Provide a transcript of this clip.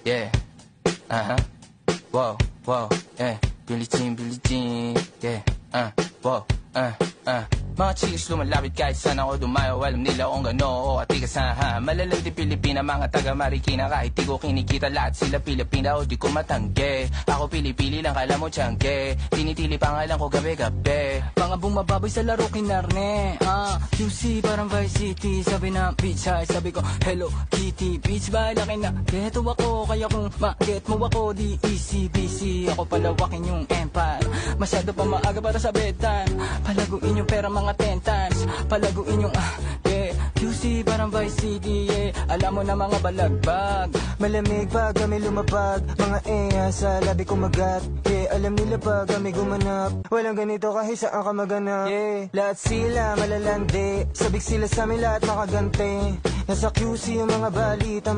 Yeah. Wow, wow, yeah. Billie Jean, yeah. Wow, Mga chicks lumalapit kahit saan ako dumayo. Alam nila kung gano o atigasahan. Malalang di Pilipina, mga taga Marikina. Kahit di ko kinikita, lahat sila Pilipina o di ko matangge. Ako pili-pili lang, kala mo tiyangge. Tinitili pangalan ko gabi-gabi. Mga bumababoy sa laro kinarne. QC parang Vice City. Sabi na bitch hi, sabi ko Hello Kitty. Bitch ba laki na geto ako. Kaya kung ma-get mo ako, di easy busy. Ako palawakin yung empire. Masyado pa maaga para sa bedtime. Palaguin yung pera mga 10 times. Palaguin yung yeah. QC parang Vice City, yeah. Alam mo na mga balagbag. Malamig pag kami lumapag. Mga sa labi kumagat. Yeah, alam nila pag kami gumanap. Walang ganito kahit saan ka maganap. Yeah, lahat sila malalandi. Sabik sila sa amin lahat makagante. Nasa QC yung mga balita.